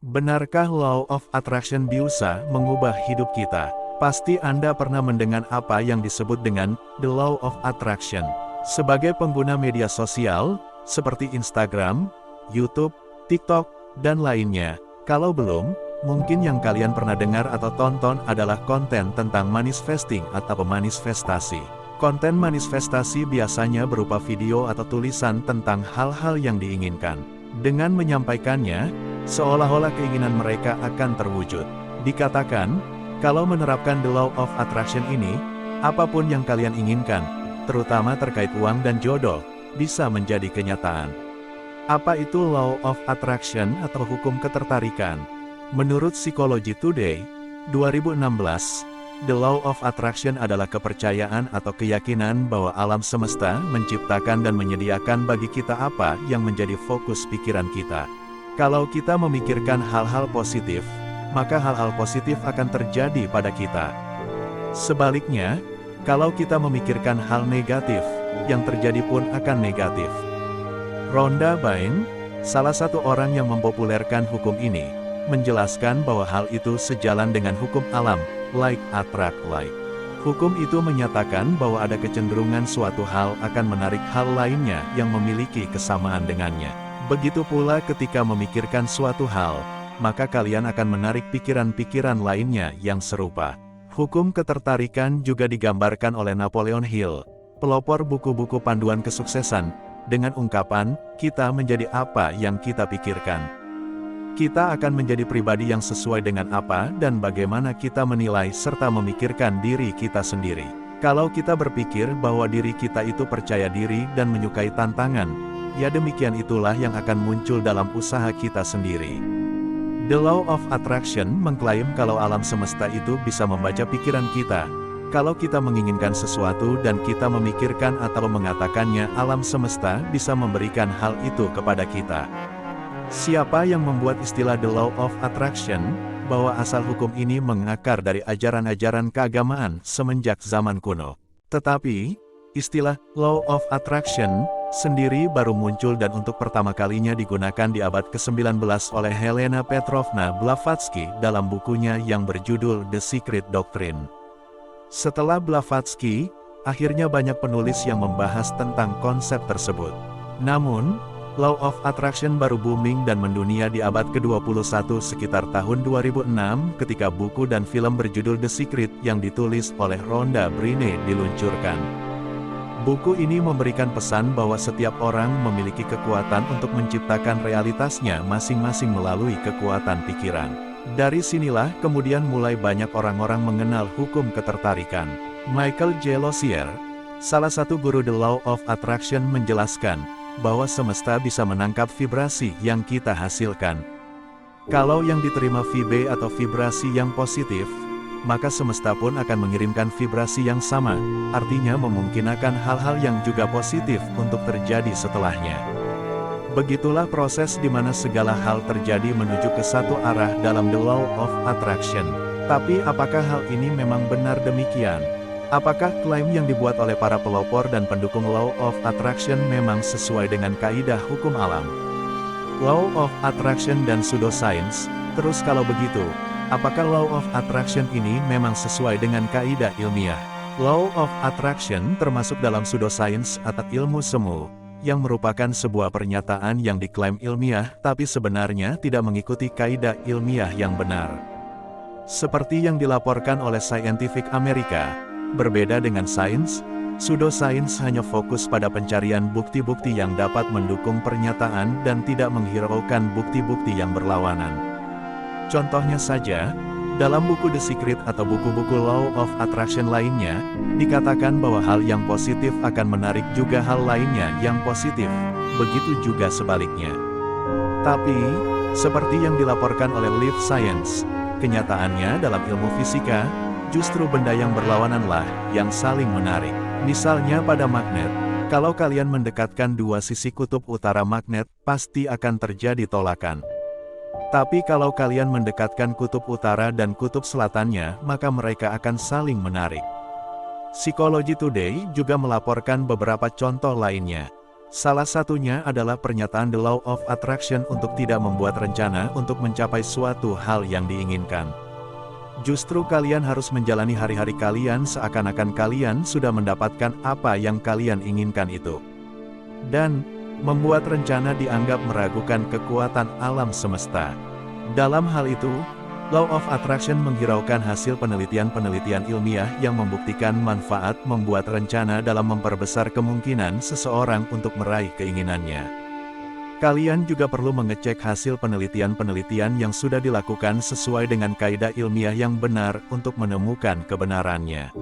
Benarkah Law of Attraction bisa mengubah hidup kita? Pasti Anda pernah mendengar apa yang disebut dengan The Law of Attraction. Sebagai pengguna media sosial, seperti Instagram, YouTube, TikTok, dan lainnya. Kalau belum, mungkin yang kalian pernah dengar atau tonton adalah konten tentang manifesting atau manifestasi. Konten manifestasi biasanya berupa video atau tulisan tentang hal-hal yang diinginkan. Dengan menyampaikannya, seolah-olah keinginan mereka akan terwujud. Dikatakan, kalau menerapkan The Law of Attraction ini, apapun yang kalian inginkan, terutama terkait uang dan jodoh, bisa menjadi kenyataan. Apa itu Law of Attraction atau hukum ketertarikan? Menurut Psychology Today, 2016, The Law of Attraction adalah kepercayaan atau keyakinan bahwa alam semesta menciptakan dan menyediakan bagi kita apa yang menjadi fokus pikiran kita. Kalau kita memikirkan hal-hal positif, maka hal-hal positif akan terjadi pada kita. Sebaliknya, kalau kita memikirkan hal negatif, yang terjadi pun akan negatif. Rhonda Byrne, salah satu orang yang mempopulerkan hukum ini, menjelaskan bahwa hal itu sejalan dengan hukum alam, like attract like. Hukum itu menyatakan bahwa ada kecenderungan suatu hal akan menarik hal lainnya yang memiliki kesamaan dengannya. Begitu pula ketika memikirkan suatu hal, maka kalian akan menarik pikiran-pikiran lainnya yang serupa. Hukum ketertarikan juga digambarkan oleh Napoleon Hill, pelopor buku-buku panduan kesuksesan, dengan ungkapan, kita menjadi apa yang kita pikirkan. Kita akan menjadi pribadi yang sesuai dengan apa dan bagaimana kita menilai serta memikirkan diri kita sendiri. Kalau kita berpikir bahwa diri kita itu percaya diri dan menyukai tantangan, ya demikian itulah yang akan muncul dalam usaha kita sendiri. The Law of Attraction mengklaim kalau alam semesta itu bisa membaca pikiran kita. Kalau kita menginginkan sesuatu dan kita memikirkan atau mengatakannya, alam semesta bisa memberikan hal itu kepada kita. Siapa yang membuat istilah The Law of Attraction, bahwa asal hukum ini mengakar dari ajaran-ajaran keagamaan semenjak zaman kuno. Tetapi, istilah Law of Attraction sendiri baru muncul dan untuk pertama kalinya digunakan di abad ke-19 oleh Helena Petrovna Blavatsky dalam bukunya yang berjudul The Secret Doctrine. Setelah Blavatsky, akhirnya banyak penulis yang membahas tentang konsep tersebut. Namun, Law of Attraction baru booming dan mendunia di abad ke-21 sekitar tahun 2006 ketika buku dan film berjudul The Secret yang ditulis oleh Rhonda Byrne diluncurkan. Buku ini memberikan pesan bahwa setiap orang memiliki kekuatan untuk menciptakan realitasnya masing-masing melalui kekuatan pikiran. Dari sinilah kemudian mulai banyak orang-orang mengenal hukum ketertarikan. Michael J. Lozier, salah satu guru The Law of Attraction menjelaskan, bahwa semesta bisa menangkap vibrasi yang kita hasilkan. Kalau yang diterima vibe atau vibrasi yang positif, maka semesta pun akan mengirimkan vibrasi yang sama, artinya memungkinkan hal-hal yang juga positif untuk terjadi setelahnya. Begitulah proses di mana segala hal terjadi menuju ke satu arah dalam The Law of Attraction. Tapi apakah hal ini memang benar demikian? Apakah klaim yang dibuat oleh para pelopor dan pendukung Law of Attraction memang sesuai dengan kaidah hukum alam? Law of Attraction dan pseudoscience, terus kalau begitu, apakah Law of Attraction ini memang sesuai dengan kaidah ilmiah? Law of Attraction termasuk dalam pseudoscience atau ilmu semu, yang merupakan sebuah pernyataan yang diklaim ilmiah tapi sebenarnya tidak mengikuti kaidah ilmiah yang benar. Seperti yang dilaporkan oleh Scientific America, berbeda dengan sains, pseudoscience hanya fokus pada pencarian bukti-bukti yang dapat mendukung pernyataan dan tidak menghiraukan bukti-bukti yang berlawanan. Contohnya saja, dalam buku The Secret atau buku-buku Law of Attraction lainnya, dikatakan bahwa hal yang positif akan menarik juga hal lainnya yang positif, begitu juga sebaliknya. Tapi, seperti yang dilaporkan oleh Live Science, kenyataannya dalam ilmu fisika, justru benda yang berlawananlah yang saling menarik. Misalnya pada magnet, kalau kalian mendekatkan dua sisi kutub utara magnet, pasti akan terjadi tolakan. Tapi kalau kalian mendekatkan kutub utara dan kutub selatannya, maka mereka akan saling menarik. Psychology Today juga melaporkan beberapa contoh lainnya. Salah satunya adalah pernyataan The Law of Attraction untuk tidak membuat rencana untuk mencapai suatu hal yang diinginkan. Justru kalian harus menjalani hari-hari kalian seakan-akan kalian sudah mendapatkan apa yang kalian inginkan itu. Dan, membuat rencana dianggap meragukan kekuatan alam semesta. Dalam hal itu, Law of Attraction menghiraukan hasil penelitian-penelitian ilmiah yang membuktikan manfaat membuat rencana dalam memperbesar kemungkinan seseorang untuk meraih keinginannya. Kalian juga perlu mengecek hasil penelitian-penelitian yang sudah dilakukan sesuai dengan kaidah ilmiah yang benar untuk menemukan kebenarannya.